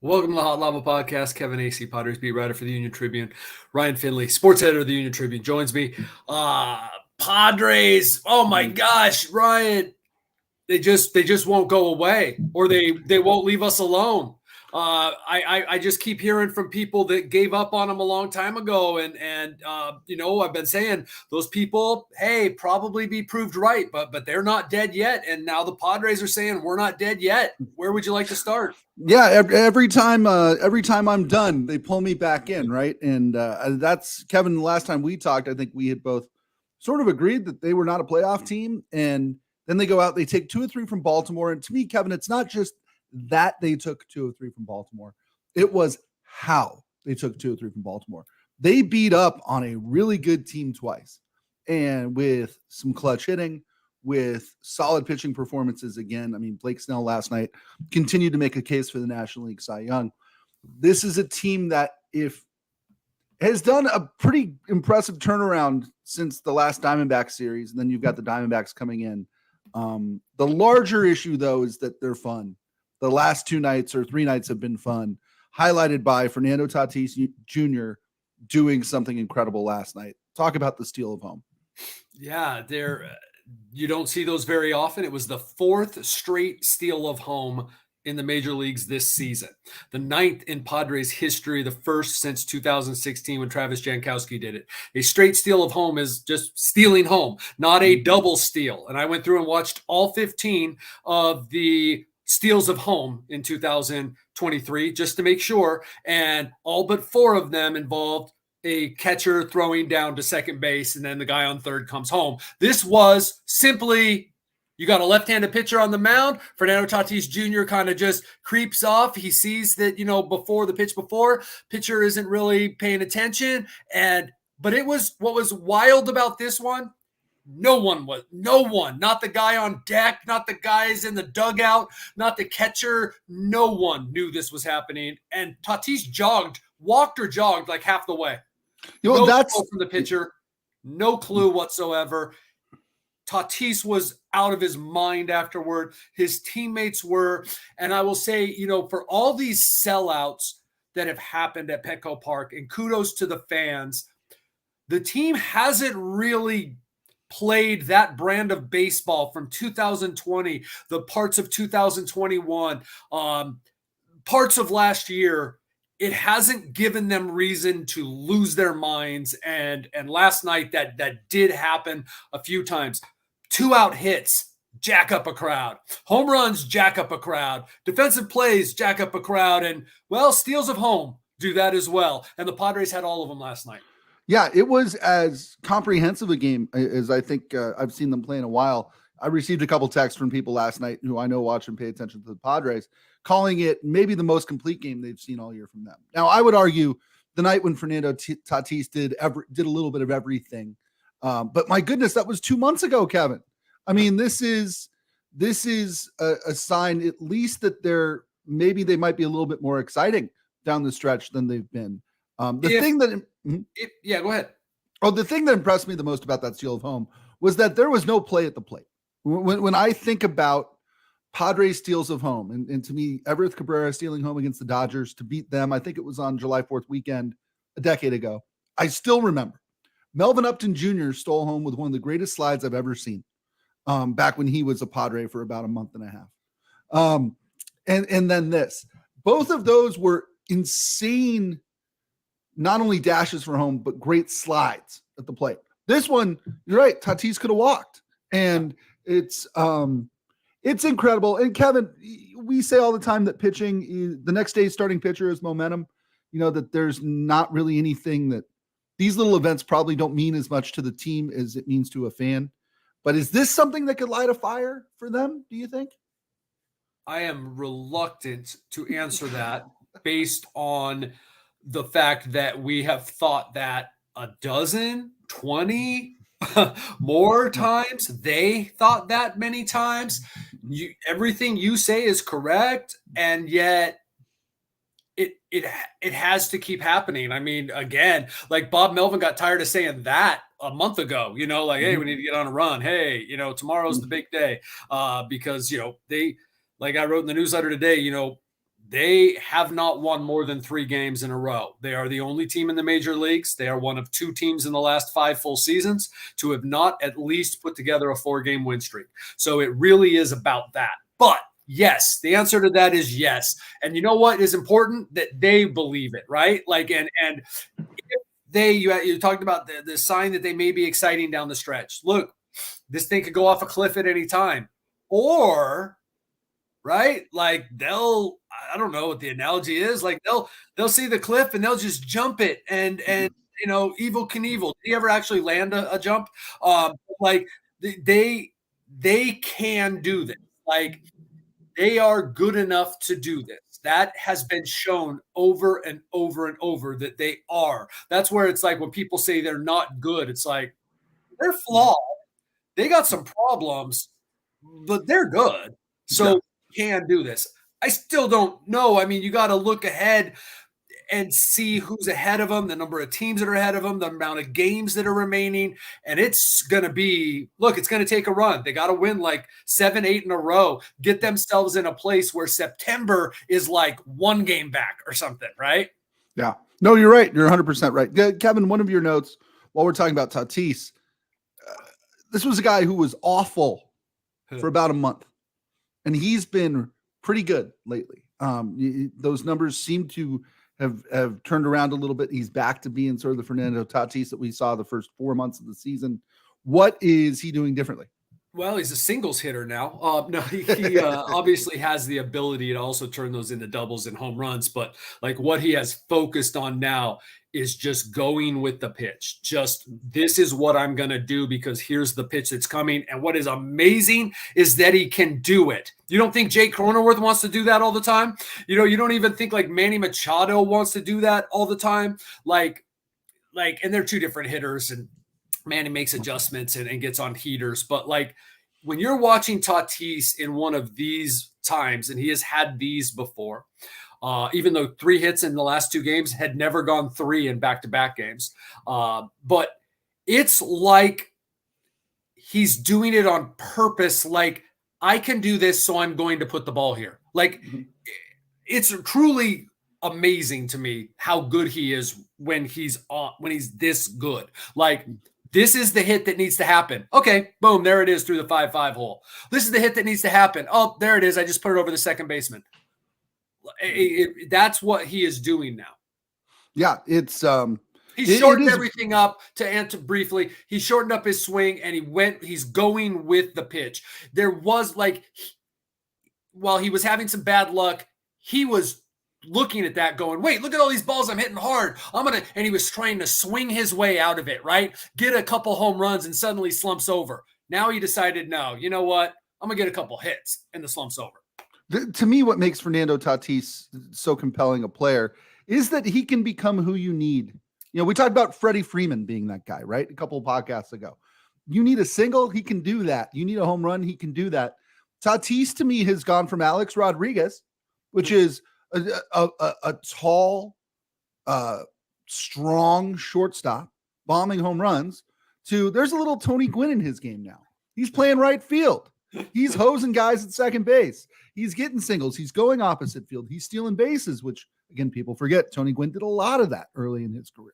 Welcome to the Hot Lava Podcast. Kevin Acee, Padres beat writer for the Union-Tribune. Ryan Finley, sports editor of the Union-Tribune, joins me. Padres. Oh my gosh, Ryan. They just won't go away, or they won't leave us alone. I just keep hearing from people that gave up on them a long time ago, and I've been saying those people, hey, probably be proved right, but they're not dead yet. And now the Padres are saying we're not dead yet. Where would you like to start? Yeah, every time I'm done, they pull me back in, right? And that's Kevin. The last time we talked, I think we had both sort of agreed that they were not a playoff team, and then they go out, they take 2 or 3 from Baltimore. And to me, Kevin, it's not just that they took 2 or 3 from Baltimore; it was how they took 2 or 3 from Baltimore. They beat up on a really good team twice, and with some clutch hitting, with solid pitching performances again. I mean, Blake Snell last night continued to make a case for the National League Cy Young. This is a team that has done a pretty impressive turnaround since the last Diamondbacks series, and then you've got the Diamondbacks coming in. The larger issue, though, is that they're fun. The last 2 nights or 3 nights have been fun, highlighted by Fernando Tatis Jr. doing something incredible last night. Talk about the steal of home. Yeah, you don't see those very often. It was the 4th straight steal of home in the major leagues this season. The 9th in Padres history, the 1st since 2016 when Travis Jankowski did it. A straight steal of home is just stealing home, not a double steal. And I went through and watched all 15 of the steals of home in 2023 just to make sure. And all but 4 of them involved a catcher throwing down to second base, and then the guy on third comes home. This was simply, you got a left-handed pitcher on the mound. Fernando Tatis Jr. kind of just creeps off. He sees that, before the pitch before, pitcher isn't really paying attention. But it was, what was wild about this one, no one, not the guy on deck, not the guys in the dugout, not the catcher. No one knew this was happening. And Tatis walked or jogged like half the way. That's from the pitcher. No clue whatsoever. Tatis was out of his mind afterward. His teammates were. And I will say, for all these sellouts that have happened at Petco Park, and kudos to the fans, the team hasn't really played that brand of baseball from 2020, the parts of 2021, parts of last year. It hasn't given them reason to lose their minds. And last night that did happen a few times. 2-out hits, jack up a crowd. Home runs, jack up a crowd. Defensive plays, jack up a crowd. And, steals of home do that as well. And the Padres had all of them last night. Yeah, it was as comprehensive a game as I think I've seen them play in a while. I received a couple texts from people last night who I know watch and pay attention to the Padres, calling it maybe the most complete game they've seen all year from them. Now, I would argue the night when Fernando Tatis did a little bit of everything. But my goodness, that was 2 months ago, Kevin. I mean, this is a sign at least that they might be a little bit more exciting down the stretch than they've been. Go ahead. Oh, the thing that impressed me the most about that steal of home was that there was no play at the plate. When I think about Padres steals of home, and to me, Everett Cabrera stealing home against the Dodgers to beat them, I think it was on July 4th weekend a decade ago. I still remember Melvin Upton Jr. stole home with one of the greatest slides I've ever seen, back when he was a Padre for about a month and a half. And then this. Both of those were insane, not only dashes for home, but great slides at the plate. This one, you're right, Tatis could have walked. And it's incredible. And Kevin, we say all the time that pitching, the next day's starting pitcher is momentum. That there's not really anything that these little events probably don't mean as much to the team as it means to a fan. But is this something that could light a fire for them, do you think? I am reluctant to answer that based on the fact that we have thought that a dozen, 20 more times. They thought that many times. Everything you say is correct, and yet it has to keep happening. I mean, again, like Bob Melvin got tired of saying that a month ago, hey, we need to get on a run. Hey, tomorrow's the big day. Because, they, like I wrote in the newsletter today, They have not won more than 3 games in a row. They are the only team in the major leagues. They are one of 2 teams in the last 5 full seasons to have not at least put together a 4-game win streak. So it really is about that. But yes, the answer to that is yes. And you know what is important? That they believe it, right? Like, and you talked about the sign that they may be exciting down the stretch. Look, this thing could go off a cliff at any time. Or, right? Like I don't know what the analogy is. Like they'll see the cliff and they'll just jump it and Evel Knievel. Did he ever actually land a jump? Like they can do this. Like they are good enough to do this. That has been shown over and over and over that they are. That's where it's like when people say they're not good, it's like they're flawed. They got some problems, but they're good. So can do this. I still don't know. I mean, you got to look ahead and see who's ahead of them, the number of teams that are ahead of them, the amount of games that are remaining. And it's going to be, look, it's going to take a run. They got to win like 7, 8 in a row, get themselves in a place where September is like 1 game back or something, right? Yeah. No, you're right. You're 100% right. Kevin, one of your notes while we're talking about Tatis, this was a guy who was awful for about a month, and he's been pretty good lately. Those numbers seem to have turned around a little bit. He's back to being sort of the Fernando Tatis that we saw the first 4 months of the season. What is he doing differently? Well, he's a singles hitter now. No, he obviously has the ability to also turn those into doubles and home runs. But like what he has focused on now is just going with the pitch. Just this is what I'm going to do because here's the pitch that's coming. And what is amazing is that he can do it. You don't think Jake Cronenworth wants to do that all the time? You don't even think like Manny Machado wants to do that all the time. Like, and they're 2 different hitters, and Manny makes adjustments and gets on heaters. But like when you're watching Tatis in one of these times, and he has had these before, even though 3 hits in the last 2 games, had never gone 3 in back-to-back games. But it's like he's doing it on purpose. Like, I can do this, so I'm going to put the ball here. Like, it's truly amazing to me how good he is when he's this good. Like, this is the hit that needs to happen. Okay, boom, there it is through the 5-5 hole. This is the hit that needs to happen. Oh, there it is. I just put it over the second baseman. That's what he is doing now. Yeah, it's he shortened everything up. To answer briefly, he shortened up his swing and he's going with the pitch. There was while he was having some bad luck, he was looking at that going, wait, look at all these balls I'm hitting hard. And he was trying to swing his way out of it, right? Get a couple home runs and suddenly slumps over. Now he decided, no, you know what? I'm going to get a couple hits and the slump's over. To me, what makes Fernando Tatis so compelling a player is that he can become who you need. We talked about Freddie Freeman being that guy, right? A couple of podcasts ago. You need a single, he can do that. You need a home run, he can do that. Tatis, to me, has gone from Alex Rodriguez, which is a tall, strong shortstop bombing home runs, to there's a little Tony Gwynn in his game now. He's playing right field. He's hosing guys at second base. He's getting singles. He's going opposite field. He's stealing bases, which, again, people forget. Tony Gwynn did a lot of that early in his career.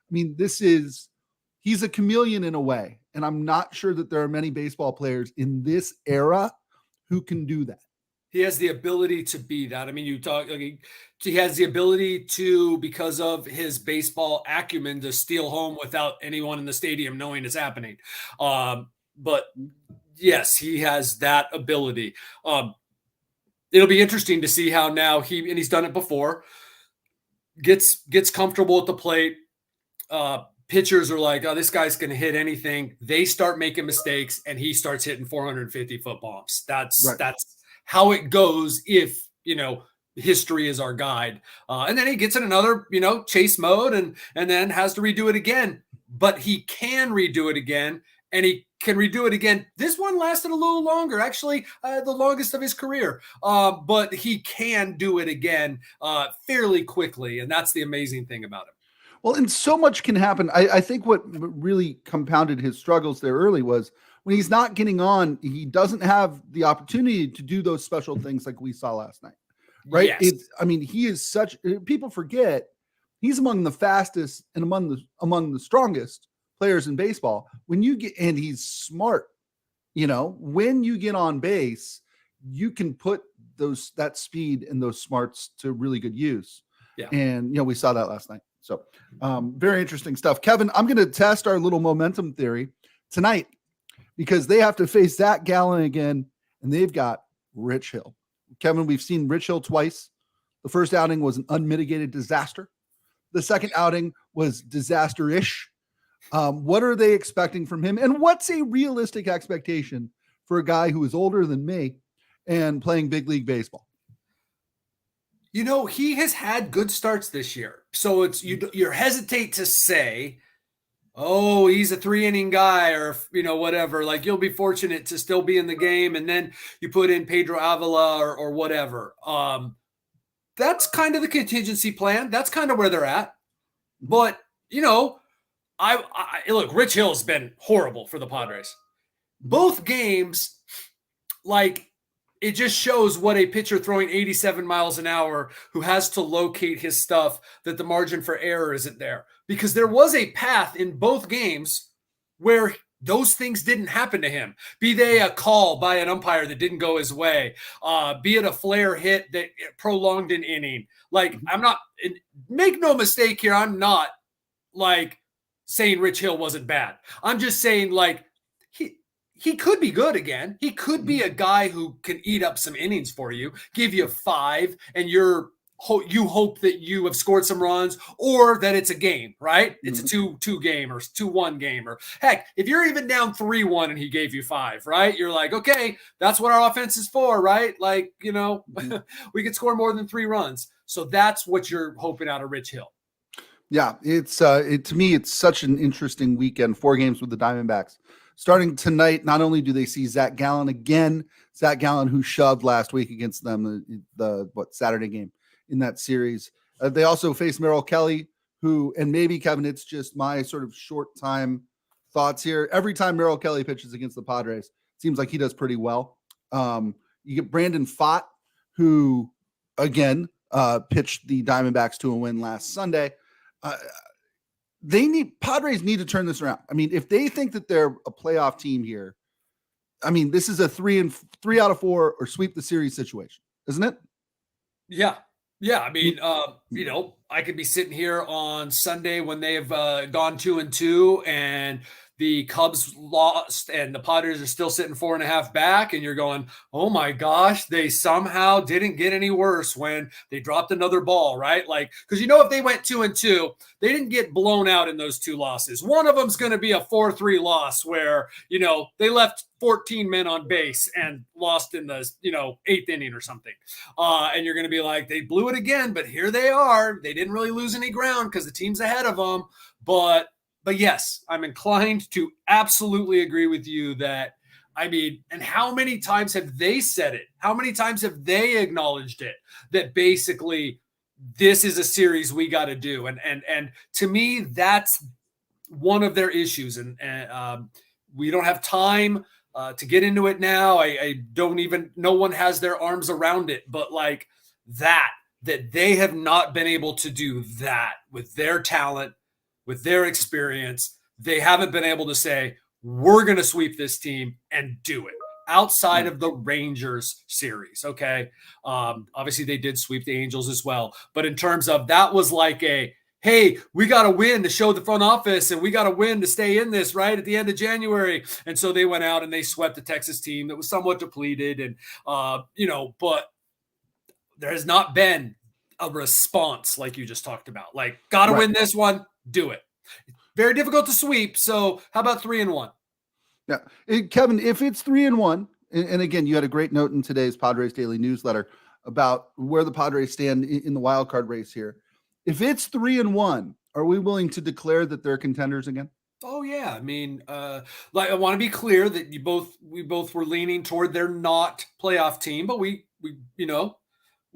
I mean, he's a chameleon in a way, and I'm not sure that there are many baseball players in this era who can do that. He has the ability to be that. I mean, he has the ability to, because of his baseball acumen, to steal home without anyone in the stadium knowing it's happening. But yes, he has that ability. It'll be interesting to see how now he's done it before, gets comfortable at the plate. Pitchers are like, oh, this guy's going to hit anything. They start making mistakes, and he starts hitting 450-foot bombs. That's how it goes if, history is our guide. And then he gets in another, chase mode and then has to redo it again. But he can redo it again, and he can redo it again. This one lasted a little longer, actually, the longest of his career. But he can do it again fairly quickly, and that's the amazing thing about him. Well, and so much can happen. I think what really compounded his struggles there early was when he's not getting on, he doesn't have the opportunity to do those special things like we saw last night, right? Yes. He is such, people forget he's among the fastest and among the strongest players in baseball. And he's smart, when you get on base, you can put that speed and those smarts to really good use. Yeah. And, we saw that last night. So very interesting stuff. Kevin, I'm going to test our little momentum theory tonight because they have to face Zach Gallen again, and they've got Rich Hill. Kevin, we've seen Rich Hill twice. The first outing was an unmitigated disaster. The second outing was disaster-ish. What are they expecting from him? And what's a realistic expectation for a guy who is older than me and playing big league baseball? He has had good starts this year. So you're hesitate to say, oh, he's a 3-inning guy or, whatever. Like, you'll be fortunate to still be in the game. And then you put in Pedro Avila or whatever. That's kind of the contingency plan. That's kind of where they're at. But, I look, Rich Hill's been horrible for the Padres. Both games, it just shows what a pitcher throwing 87 miles an hour who has to locate his stuff, that the margin for error isn't there. Because there was a path in both games where those things didn't happen to him. Be they a call by an umpire that didn't go his way, be it a flare hit that prolonged an inning. Make no mistake here, I'm not saying Rich Hill wasn't bad. I'm just saying he could be good again. He could be a guy who can eat up some innings for you, give you 5, and you hope that you have scored some runs or that it's a game, right? It's a 2-2 game or 2-1 game, or heck, if you're even down 3-1 and he gave you 5, right? You're like, okay, that's what our offense is for, right? We could score more than 3 runs. So that's what you're hoping out of Rich Hill. Yeah, to me, it's such an interesting weekend. 4 games with the Diamondbacks. Starting tonight, not only do they see Zach Gallen again, Zach Gallen who shoved last week against them, the Saturday game in that series. They also face Merrill Kelly, who, and maybe, Kevin, it's just my sort of short time thoughts here. Every time Merrill Kelly pitches against the Padres, it seems like he does pretty well. You get Brandon Pfaadt, who, again, pitched the Diamondbacks to a win last Sunday. Padres need to turn this around. If they think that they're a playoff team here, this is a 3 out of 4 or sweep the series situation, isn't it? Yeah. Yeah. I could be sitting here on Sunday when they have gone 2-2 and the Cubs lost and the Padres are still sitting 4.5 back, and you're going, oh my gosh, they somehow didn't get any worse when they dropped another ball, right? Because if they went 2-2, they didn't get blown out in those 2 losses. One of them's going to be a 4-3 loss where, they left 14 men on base and lost in the, 8th inning or something. And you're going to be like, they blew it again, but here they are. They didn't really lose any ground because the team's ahead of them. But yes, I'm inclined to absolutely agree with you that, and how many times have they said it? How many times have they acknowledged it? That basically this is a series we got to do. And to me, that's one of their issues. And we don't have time to get into it now. I don't even, no one has their arms around it, but that they have not been able to do that with their talent, with their experience. They haven't been able to say, we're going to sweep this team and do it outside of the Rangers series. Okay. Obviously they did sweep the Angels as well, but in terms of that was hey, we got to win to show the front office and we got to win to stay in this right at the end of January. And so they went out and they swept the Texas team that was somewhat depleted. And, but there has not been a response like you just talked about. Got to win this one, do it. Very difficult to sweep. So how about 3-1? Yeah. Kevin, if it's 3-1, and again, you had a great note in today's Padres Daily newsletter about where the Padres stand in the wild card race here. If it's 3-1, are we willing to declare that they're contenders again? Oh yeah. I want to be clear that we both were leaning toward they're not playoff team, but we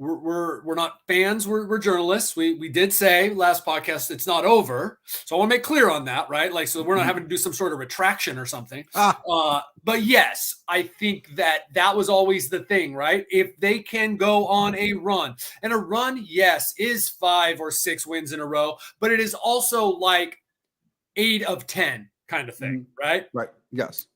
we're not fans. We're journalists. We did say last podcast it's not over, so I want to make clear on that, right? Like, so we're not having to do some sort of retraction or something. But yes, I think that was always the thing, right? If they can go on a run, and a run, yes, is 5 or 6 wins in a row, but it is also like 8 of 10 kind of thing, right? Right. Yes.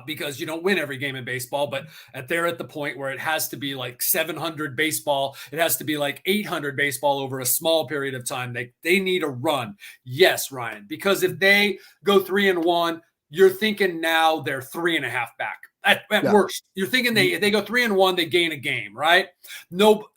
Because you don't win every game in baseball, but they're at the point where it has to be like 700 baseball. It has to be like 800 baseball over a small period of time. They need a run. Yes, Ryan, because if they go 3-1, you're thinking now they're 3.5 back at worst. You're thinking they go 3-1, they gain a game, right? No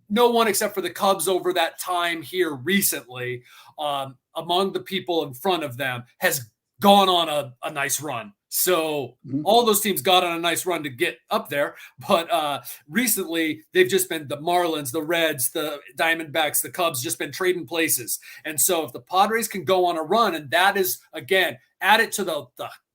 one except for the Cubs over that time here recently, among the people in front of them, has gone on a nice run. So all those teams got on a nice run to get up there. But recently, they've just been the Marlins, the Reds, the Diamondbacks, the Cubs, just been trading places. And so if the Padres can go on a run, and that is, again, add it to the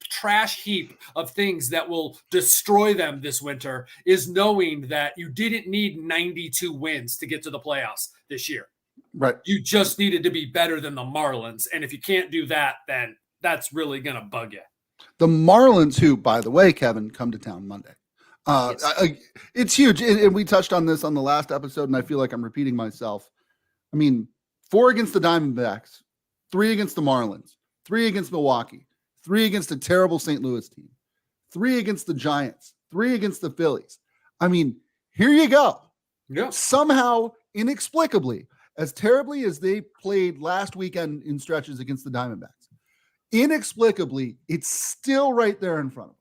trash heap of things that will destroy them this winter, is knowing that you didn't need 92 wins to get to the playoffs this year. Right. You just needed to be better than the Marlins. And if you can't do that, then that's really going to bug you. The Marlins, who, by the way, Kevin, come to town Monday. Yes. It's huge. And we touched on this on the last episode, and I feel like I'm repeating myself. I mean, 4 against the Diamondbacks, 3 against the Marlins, 3 against Milwaukee, 3 against a terrible St. Louis team, 3 against the Giants, 3 against the Phillies. I mean, here you go. Yeah. Somehow, inexplicably, as terribly as they played last weekend in stretches against the Diamondbacks, inexplicably, it's still right there in front of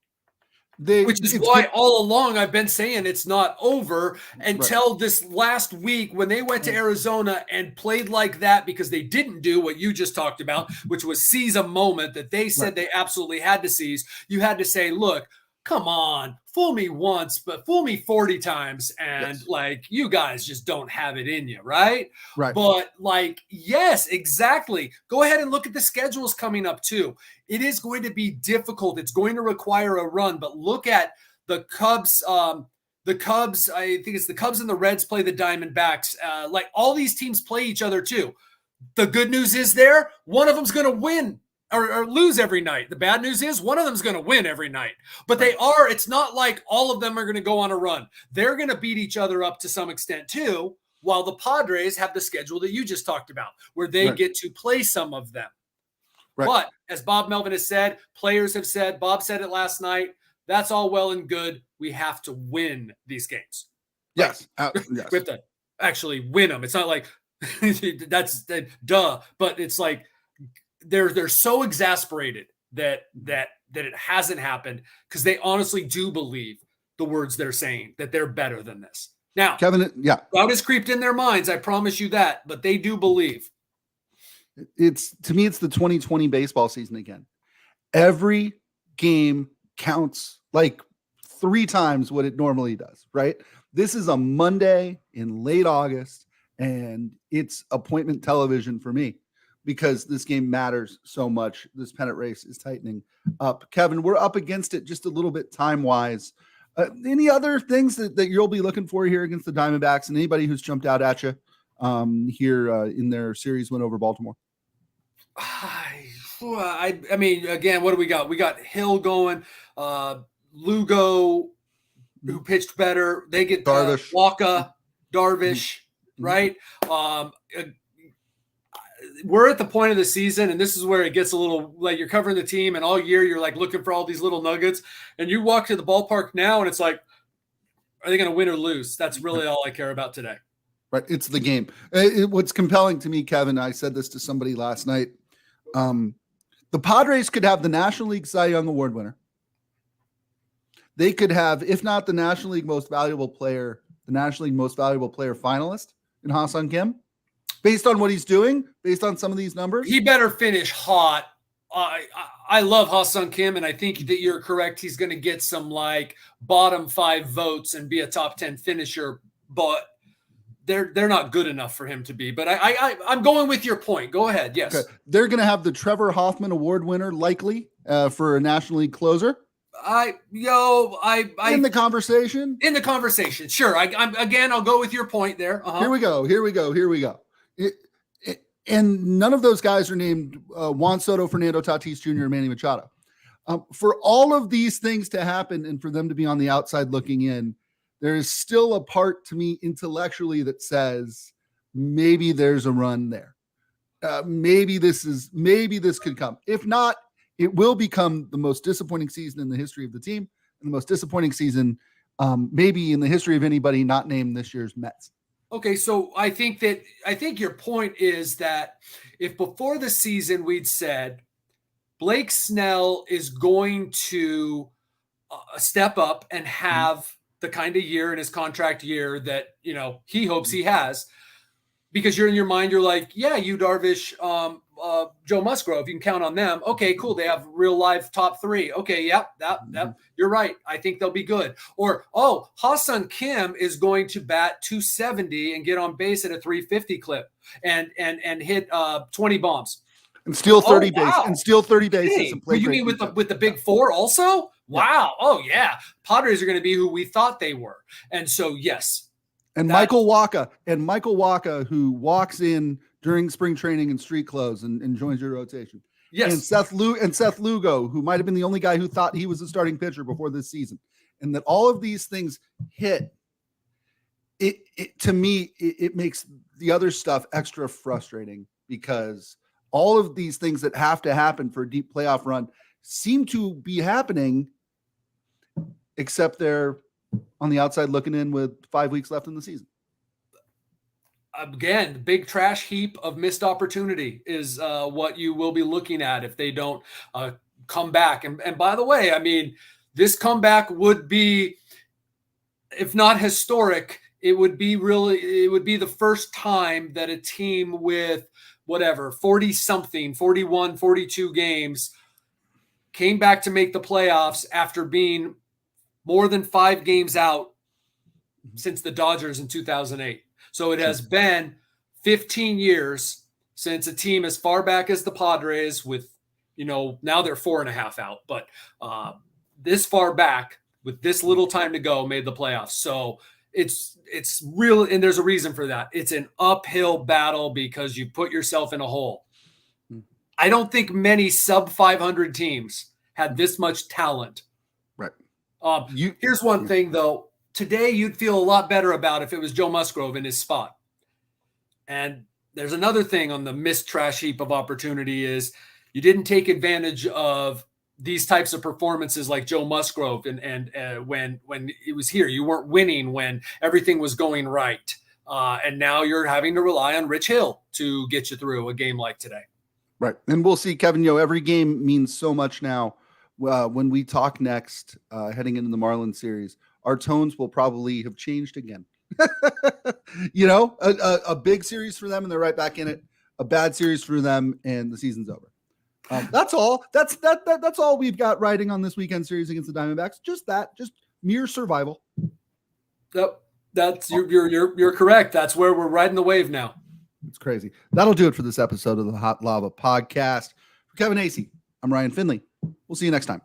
them. Which is why all along I've been saying it's not over until this last week when they went to Arizona and played like that, because they didn't do what you just talked about, which was seize a moment that they said they absolutely had to seize. You had to say, look, come on, fool me once, but fool me 40 times. And like, you guys just don't have it in you, right? Right. But like, yes, exactly. Go ahead and look at the schedules coming up too. It is going to be difficult. It's going to require a run, but look at the Cubs. The Cubs, I think it's the Cubs and the Reds play the Diamondbacks. Like, all these teams play each other too. The good news is one of them's going to win or lose every night. The bad news is one of them's going to win every night. But it's not like all of them are going to go on a run. They're going to beat each other up to some extent too, while the Padres have the schedule that you just talked about, where they get to play some of them. Right. But as Bob Melvin has said, players have said, Bob said it last night, that's all well and good. We have to win these games. Yes. Yes. We have to actually win them. It's not like that's duh, but it's like they're so exasperated that it hasn't happened, because they honestly do believe the words they're saying, that they're better than this. Now, Kevin, doubt has creeped in their minds. I promise you that, but they do believe. To me, it's the 2020 baseball season again. Every game counts like 3 times what it normally does, right? This is a Monday in late August, and it's appointment television for me, because this game matters so much. This pennant race is tightening up. Kevin, we're up against it just a little bit time-wise. Any other things that you'll be looking for here against the Diamondbacks, and anybody who's jumped out at you here in their series win over Baltimore? I mean, again, what do we got? We got Hill going, Lugo, who pitched better. They get Darvish. Waka, Darvish, right? We're at the point of the season, and this is where it gets a little like you're covering the team, and all year you're like looking for all these little nuggets, and you walk to the ballpark now, and it's like, are they going to win or lose? That's really all I care about today. Right. It's the game. What's compelling to me, Kevin, I said this to somebody last night. The Padres could have the National League Cy Young Award winner. They could have, if not the National League Most Valuable Player, the National League Most Valuable Player finalist in Ha-Seong Kim. Based on what he's doing, based on some of these numbers. He better finish hot. I love Ha-Seong Kim, and I think that you're correct. He's going to get some like bottom 5 votes and be a top 10 finisher, but they're not good enough for him to be. But I'm going with your point. Go ahead. Yes. Okay. They're going to have the Trevor Hoffman Award winner likely for a National League closer. In the conversation. In the conversation, sure. I'll go with your point there. Here we go. And none of those guys are named Juan Soto, Fernando Tatis Jr., or Manny Machado. For all of these things to happen and for them to be on the outside looking in, there is still a part to me intellectually that says maybe there's a run there. Maybe this could come. If not, it will become the most disappointing season in the history of the team and the most disappointing season maybe in the history of anybody not named this year's Mets. Okay, so I think your point is that if before the season we'd said Blake Snell is going to step up and have the kind of year in his contract year that, he hopes he has, because you're in your mind, you're like, yeah, Yu Darvish, Joe Musgrove, you can count on them. Okay, cool. They have real live top three. Okay, yep, that you're right. I think they'll be good. Or, Ha-Seong Kim is going to bat 270 and get on base at a 350 clip and hit 20 bombs. And steal 30 bases. And steal 30 bases. And play you mean with the big four also? Wow. Oh yeah. Padres are going to be who we thought they were. And so yes. And Michael Wacha, who walks in during spring training in street clothes and joins your rotation. Yes. And Seth Lugo, who might have been the only guy who thought he was a starting pitcher before this season. And that all of these things hit. To me, it makes the other stuff extra frustrating because all of these things that have to happen for a deep playoff run seem to be happening, except they're on the outside looking in with 5 weeks left in the season. Again, the big trash heap of missed opportunity is what you will be looking at if they don't come back. And by the way, I mean, this comeback would be, if not historic, it would be the first time that a team with 40-something, 41, 42 games came back to make the playoffs after being more than 5 games out since the Dodgers in 2008. So it has been 15 years since a team as far back as the Padres with, now they're 4.5 out, but this far back with this little time to go made the playoffs. So it's real. And there's a reason for that. It's an uphill battle because you put yourself in a hole. I don't think many sub 500 teams had this much talent. Right. Here's one thing though. Today, you'd feel a lot better about if it was Joe Musgrove in his spot. And there's another thing on the missed trash heap of opportunity is you didn't take advantage of these types of performances like Joe Musgrove. And when it was here, you weren't winning when everything was going right. And now you're having to rely on Rich Hill to get you through a game like today. Right. And we'll see, Kevin, every game means so much now. When we talk next, heading into the Marlins series, our tones will probably have changed again. A big series for them and they're right back in it. A bad series for them and the season's over. That's all. That's all we've got riding on this weekend series against the Diamondbacks. Just mere survival. Yep. You're correct. That's where we're riding the wave now. It's crazy. That'll do it for this episode of the Hot Lava Podcast. For Kevin Acee, I'm Ryan Finley. We'll see you next time.